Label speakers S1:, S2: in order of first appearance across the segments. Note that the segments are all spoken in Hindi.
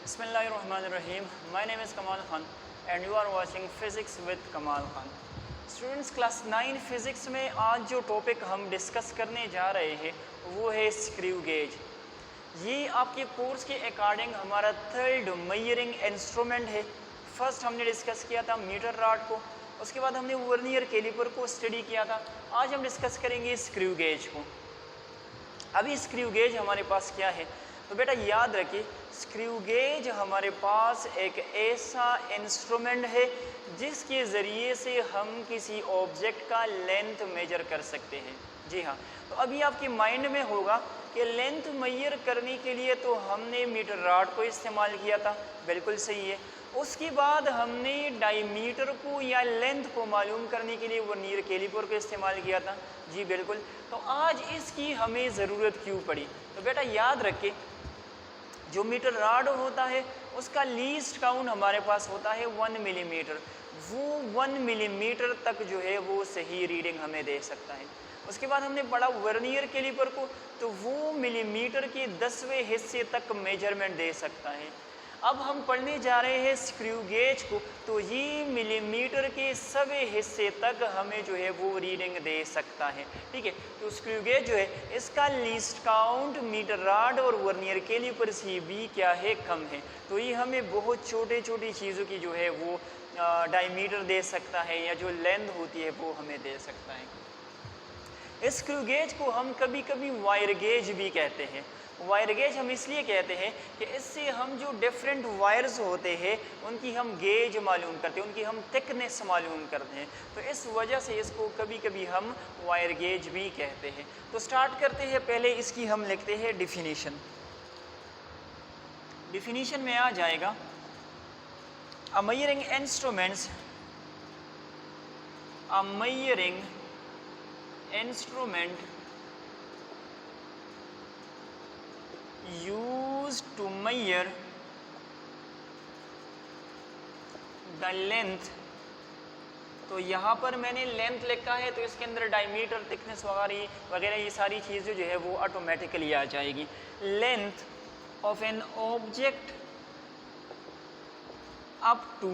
S1: Bismillahirrahmanirrahim. My name is Kamal Khan and you are watching Physics with Kamal Khan. Students class 9 physics में आज जो टॉपिक हम डिस्कस करने जा रहे हैं वो है स्क्रू गेज। ये आपके कोर्स के अकॉर्डिंग हमारा थर्ड मेजरिंग इंस्ट्रूमेंट है। फर्स्ट हमने डिस्कस किया था मीटर रॉड को, उसके बाद हमने वर्नियर कैलिपर को स्टडी किया था। आज हम डिस्कस करेंगे स्क्रू गेज को। अभी स्क्रू गेज हमारे पास क्या है, तो बेटा याद रखिए स्क्रू गेज हमारे पास एक ऐसा इंस्ट्रूमेंट है जिसके ज़रिए से हम किसी ऑब्जेक्ट का लेंथ मेजर कर सकते हैं। जी हाँ, तो अभी आपके माइंड में होगा कि लेंथ मेजर करने के लिए तो हमने मीटर रॉड को इस्तेमाल किया था, बिल्कुल सही है। उसके बाद हमने डायमीटर को या लेंथ को मालूम करने के लिए वर्नियर कैलिपर को इस्तेमाल किया था, जी बिल्कुल। तो आज इसकी हमें ज़रूरत क्यों पड़ी, तो बेटा याद रखिए जो मीटर रॉड होता है उसका लीस्ट काउंट हमारे पास होता है 1 मिलीमीटर। वो 1 मिलीमीटर तक जो है वो सही रीडिंग हमें दे सकता है। उसके बाद हमने पढ़ा वर्नियर कैलिपर को, तो वो मिलीमीटर के 10वें हिस्से तक मेजरमेंट दे सकता है। अब हम पढ़ने जा रहे हैं स्क्रू गेज को, तो ये मिलीमीटर के 100वें हिस्से तक हमें जो है वो रीडिंग दे सकता है, ठीक है। तो स्क्रू गेज जो है इसका लीस्ट काउंट मीटर रॉड और वर्नियर कैलिपर से भी क्या है, कम है। तो ये हमें बहुत छोटे छोटी चीज़ों की जो है वो डायमीटर दे सकता है या जो लेंथ होती है वो हमें दे सकता है। स्क्रू गेज को हम कभी कभी वायर गेज भी कहते हैं। वायर गेज हम इसलिए कहते हैं कि इससे हम जो डिफरेंट वायर्स होते हैं उनकी हम गेज मालूम करते हैं, उनकी हम थिकनेस मालूम करते हैं, तो इस वजह से इसको कभी कभी हम वायर गेज भी कहते हैं। तो स्टार्ट करते हैं, पहले इसकी हम लिखते हैं डिफिनीशन। डिफिनीशन में आ जाएगा a measuring instruments, a measuring instrument used to measure the length। तो यहाँ पर मैंने लेंथ लिखा है, तो इसके अंदर डायमीटर, थिकनेस वगैरह ये सारी चीज़ें जो है वो ऑटोमेटिकली आ जाएगी। Length of an object up to,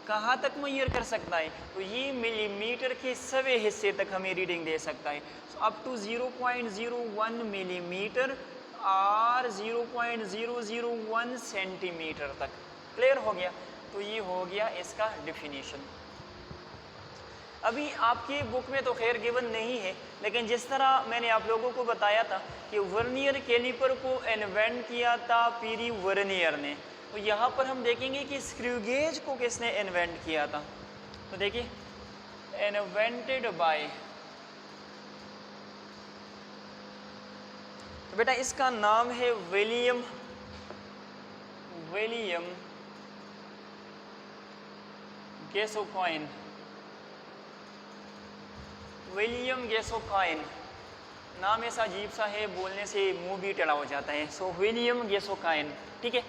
S1: कहाँ तक मेजर कर सकता है, तो ये मिलीमीटर के 100वें हिस्से तक हमें रीडिंग दे सकता है। सो अप टू 0.01 मिलीमीटर और 0.001 सेंटीमीटर तक। क्लियर हो गया, तो ये हो गया इसका डिफिनीशन। अभी आपकी बुक में तो खैर गिवन नहीं है, लेकिन जिस तरह मैंने आप लोगों को बताया था कि वर्नियर कैलिपर को इन्वेंट किया था पीरी वर्नियर ने, तो यहाँ पर हम देखेंगे कि स्क्रू गेज को किसने इन्वेंट किया था। तो देखिए इन्वेंटेड बाय, तो बेटा इसका नाम है विलियम गैसोकॉइन। विलियम गैसोकॉइन नाम ऐसा अजीब सा है, बोलने से मुंह भी टेढ़ा हो जाता है। सो विलियम गैसोकॉइन, ठीक है,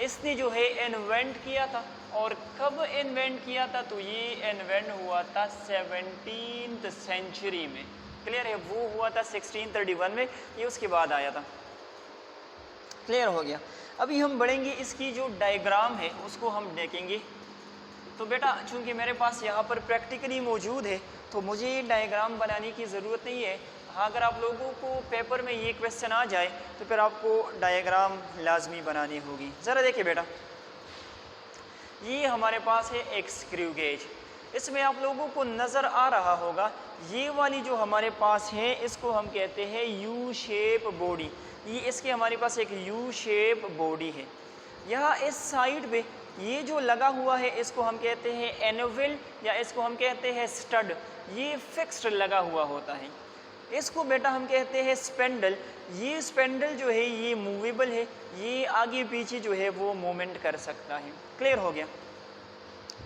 S1: इसने जो है इन्वेंट किया था। और कब इन्वेंट किया था, तो ये इन्वेंट हुआ था 17th सेंचुरी में। क्लियर है, वो हुआ था 1631 में, ये उसके बाद आया था। क्लियर हो गया। अभी हम बढ़ेंगे, इसकी जो डायग्राम है उसको हम देखेंगे। तो बेटा चूंकि मेरे पास यहाँ पर प्रैक्टिकली मौजूद है तो मुझे डायग्राम बनाने की ज़रूरत नहीं है। हाँ, अगर आप लोगों को पेपर में ये क्वेश्चन आ जाए तो फिर आपको डायग्राम लाजमी बनानी होगी। ज़रा देखिए बेटा, ये हमारे पास है एक स्क्रू गेज। इसमें आप लोगों को नज़र आ रहा होगा ये वाली जो हमारे पास है इसको हम कहते हैं यू शेप बॉडी। ये इसके हमारे पास एक यू शेप बॉडी है। यहाँ इस साइड पे ये जो लगा हुआ है इसको हम कहते हैं एनोविल या इसको हम कहते हैं स्टड। ये फिक्स्ड लगा हुआ होता है। इसको बेटा हम कहते हैं स्पेंडल। ये स्पेंडल जो है ये मूवेबल है, ये आगे पीछे जो है वो मूवमेंट कर सकता है। क्लियर हो गया।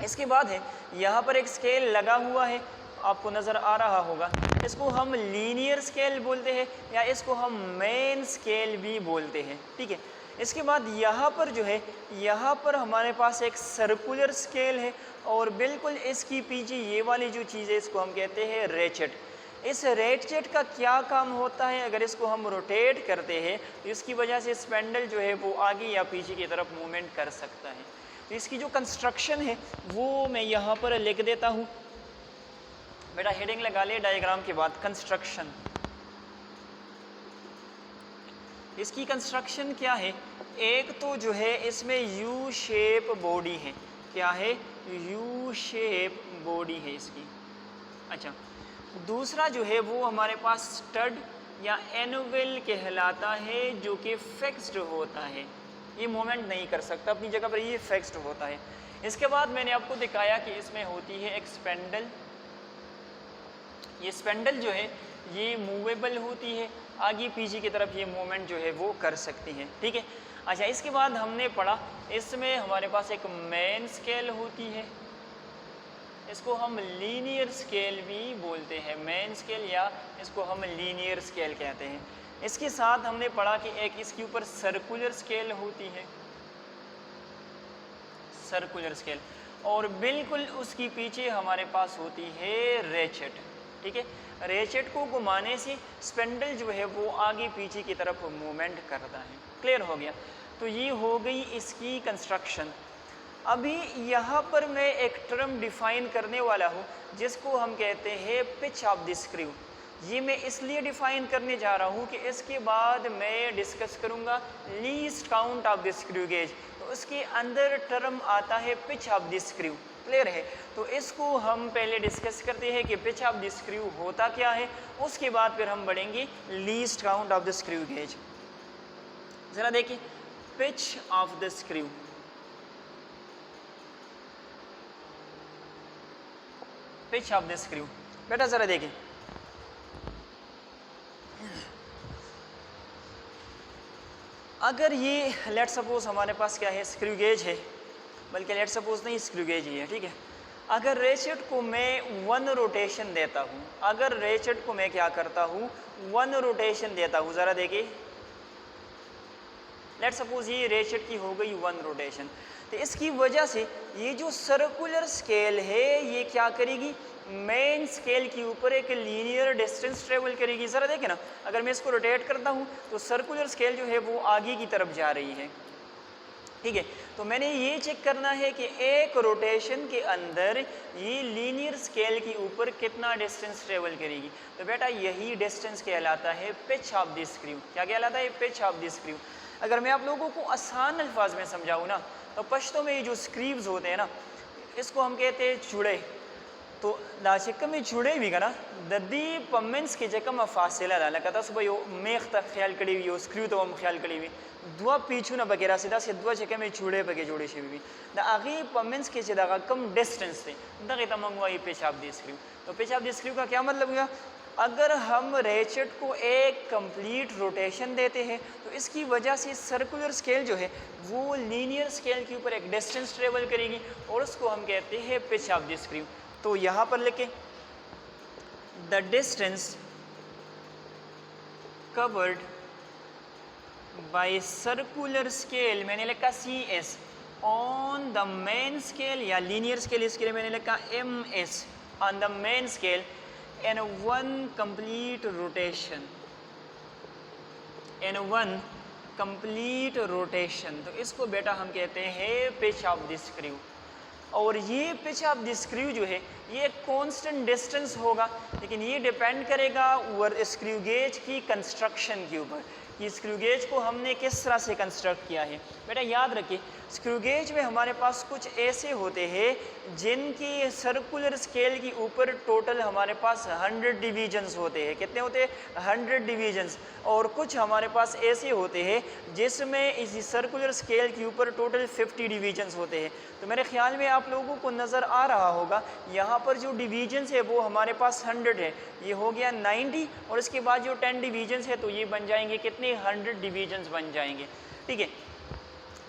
S1: इसके बाद है यहाँ पर एक स्केल लगा हुआ है, आपको नज़र आ रहा होगा। इसको हम लीनियर स्केल बोलते हैं या इसको हम मेन स्केल भी बोलते हैं, ठीक है। इसके बाद यहाँ पर जो है यहाँ पर हमारे पास एक सर्कुलर स्केल है और बिल्कुल इसकी पीछे ये वाली जो चीज़ है इसको हम कहते हैं रेचेट। इस रेचेट का क्या काम होता है? अगर इसको हम रोटेट करते हैं तो इसकी वजह से स्पेंडल जो है वो आगे या पीछे की तरफ मूवमेंट कर सकता है। तो इसकी जो कंस्ट्रक्शन है वो मैं यहाँ पर लिख देता हूँ। बेटा हेडिंग लगा ले डायग्राम के बाद, कंस्ट्रक्शन। इसकी कंस्ट्रक्शन क्या है? एक तो जो है इसमें यू शेप बॉडी है। क्या है? यू शेप बॉडी है इसकी। अच्छा, दूसरा जो है वो हमारे पास स्टड या एनवेल कहलाता है, जो कि फिक्स्ड होता है, ये मूवमेंट नहीं कर सकता अपनी जगह पर, ये फिक्स्ड होता है। इसके बाद मैंने आपको दिखाया कि इसमें होती है एक स्पेंडल। ये स्पेंडल जो है ये मूवेबल होती है, आगे पीछे की तरफ ये मूवमेंट जो है वो कर सकती है। ठीक है। अच्छा, इसके बाद हमने पढ़ा इसमें हमारे पास एक मेन स्केल होती है, इसको हम लीनियर स्केल भी बोलते हैं, मेन स्केल या इसको हम लीनियर स्केल कहते हैं। इसके साथ हमने पढ़ा कि एक इसके ऊपर सर्कुलर स्केल होती है, सर्कुलर स्केल, और बिल्कुल उसकी पीछे हमारे पास होती है रेचेट। ठीक है। रेचेट को घुमाने से स्पेंडल जो है वो आगे पीछे की तरफ मूवमेंट करता है। क्लियर हो गया? तो ये हो गई इसकी कंस्ट्रक्शन। अभी यहाँ पर मैं एक टर्म डिफाइन करने वाला हूँ जिसको हम कहते हैं पिच ऑफ द स्क्रू। ये मैं इसलिए डिफाइन करने जा रहा हूँ कि इसके बाद मैं डिस्कस करूँगा least count of the screw gauge, तो उसके अंदर टर्म आता है pitch of the screw. Clear है? तो इसको हम पहले डिस्कस करते हैं कि पिच ऑफ द स्क्रू होता क्या है, उसके बाद फिर हम बढ़ेंगे least count of the screw gauge. ज़रा देखिए, pitch of the screw, pitch of the screw. बेटा ज़रा देखिए, अगर ये लेट सपोज हमारे पास क्या है, स्क्रू गेज है, बल्कि लेट सपोज नहीं, स्क्रू गेज ही है। ठीक है। अगर रेचेट को मैं 1 रोटेशन देता हूँ, अगर रेचेट को मैं क्या करता हूँ, 1 रोटेशन देता हूँ, ज़रा देखिए, लेट सपोज ये रेचेट की हो गई 1 रोटेशन, तो इसकी वजह से ये जो सर्कुलर स्केल है ये क्या करेगी, मेन स्केल के ऊपर एक लीनियर डिस्टेंस ट्रेवल करेगी। ज़रा देखें ना, अगर मैं इसको रोटेट करता हूँ तो सर्कुलर स्केल जो है वो आगे की तरफ जा रही है। ठीक है। तो मैंने ये चेक करना है कि एक रोटेशन के अंदर ये लीनियर स्केल के ऊपर कितना डिस्टेंस ट्रेवल करेगी। तो बेटा यही डिस्टेंस कहलाता है पिच ऑफ द स्क्रू। क्या कहलाता है? Pitch of the screw. अगर मैं आप लोगों को आसान अल्फाज में समझाऊँ ना, तो पश्तो में ये जो स्क्रीव्स होते हैं ना, इसको हम कहते हैं चूड़े। तो दाशिकम चूड़े भी ना ददी पमेंस के जकम फासिला ला लगा था सुबह यो मेख तक ख्याल कड़ी हुई, स्क्रू तो हम ख्याल कड़ी हुई दुआ पीछू ना बगैरा सीधा से दुआ चकम चूड़े बगे जोड़े से भी द आगे पमेंस के जगह कम डिस्टेंस थे दगे तमंग हुआ ये पिच ऑफ द स्क्रू। तो पिच ऑफ द स्क्रू का क्या मतलब हुआ? अगर हम रेचेट को एक कंप्लीट रोटेशन देते हैं तो इसकी वजह से सर्कुलर स्केल जो है वो लीनियर स्केल के ऊपर एक डिस्टेंस ट्रेवल करेगी और उसको हम कहते हैं पिच ऑफ द स्क्रू। तो यहाँ पर लिखें the distance covered by circular scale, मैंने लिखा CS, on the main scale या लीनियर स्केल इसके लिए मैंने लिखा MS on the main scale in 1 complete rotation, in 1 complete rotation। तो इसको बेटा हम कहते हैं पिच ऑफ द स्क्रू। और ये पिच ऑफ द स्क्रू जो है ये कांस्टेंट डिस्टेंस होगा, लेकिन ये डिपेंड करेगा स्क्रू गेज की कंस्ट्रक्शन के ऊपर कि स्क्रू गेज को हमने किस तरह से कंस्ट्रक्ट किया है। बेटा याद रखिए, स्क्रू गेज में हमारे पास कुछ ऐसे होते हैं जिनकी सर्कुलर स्केल के ऊपर टोटल हमारे पास 100 डिवीजन्स होते हैं। कितने होते हैं? 100 डिवीजन्स। और कुछ हमारे पास ऐसे होते हैं जिसमें इसी सर्कुलर स्केल के ऊपर टोटल 50 डिवीजन्स होते हैं। तो मेरे ख्याल में आप लोगों को नज़र आ रहा होगा यहाँ पर जो डिवीजन्स है वो हमारे पास 100 है, ये हो गया 90, और इसके बाद जो 10 डिवीजन्स है तो ये बन जाएंगे कितने? 100 डिवीजन्स बन जाएंगे। ठीक है।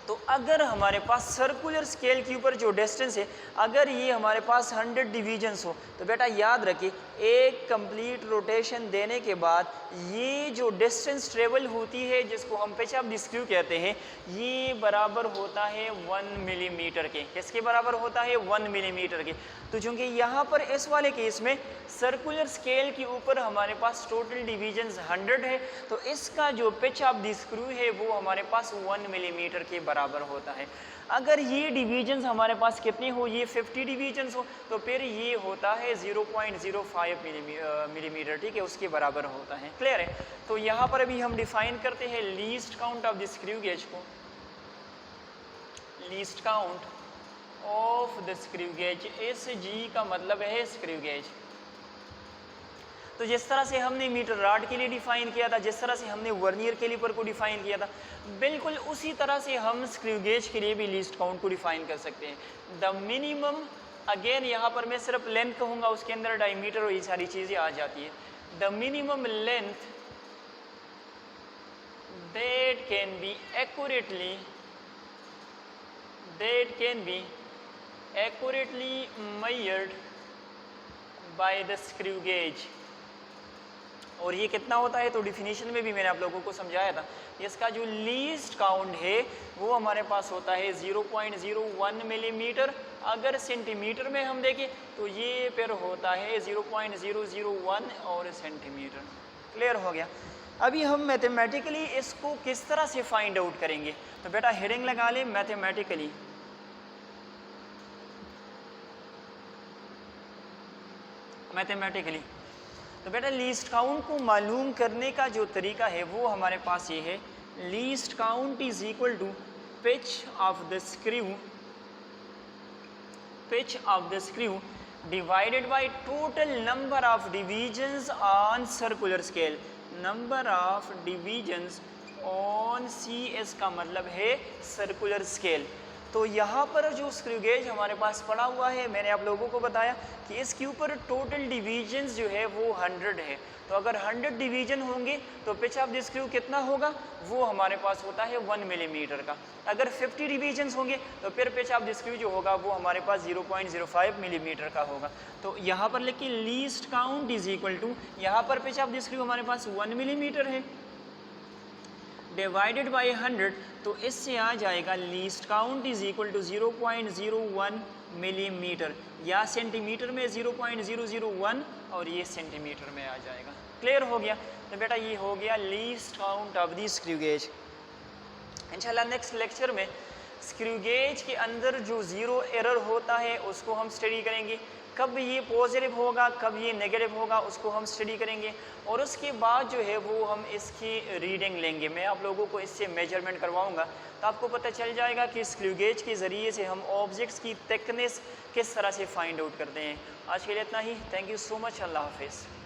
S1: तो अगर हमारे पास सर्कुलर स्केल के ऊपर जो डिस्टेंस है, अगर ये हमारे पास 100 डिवीजन्स हो, तो बेटा याद रखिए एक कंप्लीट रोटेशन देने के बाद ये जो डिस्टेंस ट्रेवल होती है, जिसको हम पिच ऑफ द स्क्रू कहते हैं, ये बराबर होता है 1 मिलीमीटर के। किसके बराबर होता है? 1 मिलीमीटर के। तो चूँकि यहाँ पर इस वाले केस में सर्कुलर स्केल के ऊपर हमारे पास टोटल डिवीजन्स 100 है, तो इसका जो पिच ऑफ द स्क्रू है वो हमारे पास 1 मिलीमीटर के बराबर होता है। अगर ये डिवीजन्स हमारे पास कितने हो, ये 50 डिवीजन्स हो, तो फिर ये होता है 0.05 मिलीमीटर, ठीक है, उसके बराबर होता है। क्लियर है? तो यहाँ पर अभी हम डिफाइन करते हैं least count of the screw gauge को। Least count of the screw gauge, इस जी का मतलब है स्क्रू गेज। तो जिस तरह से हमने मीटर रॉड के लिए डिफाइन किया था, जिस तरह से हमने वर्नियर कैलिपर को डिफाइन किया था, बिल्कुल उसी तरह से हम स्क्रू गेज के लिए भी लीस्ट काउंट को डिफाइन कर सकते हैं। द मिनिमम, अगेन यहाँ पर मैं सिर्फ लेंथ कहूँगा, उसके अंदर डायमीटर और ये सारी चीज़ें आ जाती है। The minimum length that can be accurately measured by the screw gauge। और ये कितना होता है? तो डिफिनीशन में भी मैंने आप लोगों को समझाया था, इसका जो लीस्ट काउंट है वो हमारे पास होता है 0.01 मिलीमीटर। अगर सेंटीमीटर में हम देखें तो ये फिर होता है 0.001 और सेंटीमीटर। क्लियर हो गया? अभी हम मैथमेटिकली इसको किस तरह से फाइंड आउट करेंगे, तो बेटा हेडिंग लगा ले मैथमेटिकली। तो बेटा लीस्ट काउंट को मालूम करने का जो तरीका है वो हमारे पास ये है, least count is equal to pitch of the screw divided by total number of divisions on circular scale. Number of divisions on C, इसका मतलब है सर्कुलर स्केल। तो यहाँ पर जो स्क्रू गेज हमारे पास पड़ा हुआ है, मैंने आप लोगों को बताया कि इसके ऊपर टोटल डिवीजन्स जो है वो 100 है। तो अगर 100 डिवीजन होंगे तो पिच ऑफ द स्क्रू कितना होगा? वो हमारे पास होता है 1 मिलीमीटर का। अगर 50 डिवीजन्स होंगे तो फिर पिच ऑफ द स्क्रू जो होगा वो हमारे पास 0.05 मिलीमीटर का होगा। तो यहाँ पर लिखिए least count is equal to, यहाँ पर पिच ऑफ द स्क्रू हमारे पास 1 मिलीमीटर है डिवाइडेड बाय 100, तो इससे आ जाएगा least count is equal to 0.01 millimetre, या सेंटीमीटर में 0.001 और ये सेंटीमीटर में आ जाएगा। क्लियर हो गया? तो बेटा ये हो गया least count of the screw gauge. इंशाल्लाह नेक्स्ट लेक्चर में स्क्रू गेज के अंदर जो ज़ीरो एरर होता है उसको हम स्टडी करेंगे, कब ये पॉजिटिव होगा कब ये नेगेटिव होगा उसको हम स्टडी करेंगे, और उसके बाद जो है वो हम इसकी रीडिंग लेंगे। मैं आप लोगों को इससे मेजरमेंट करवाऊंगा, तो आपको पता चल जाएगा कि स्क्रू गेज के ज़रिए से हम ऑब्जेक्ट्स की थिकनेस किस तरह से फाइंड आउट करते हैं। आज के लिए इतना ही। Thank you so much. अल्लाह हाफिज़।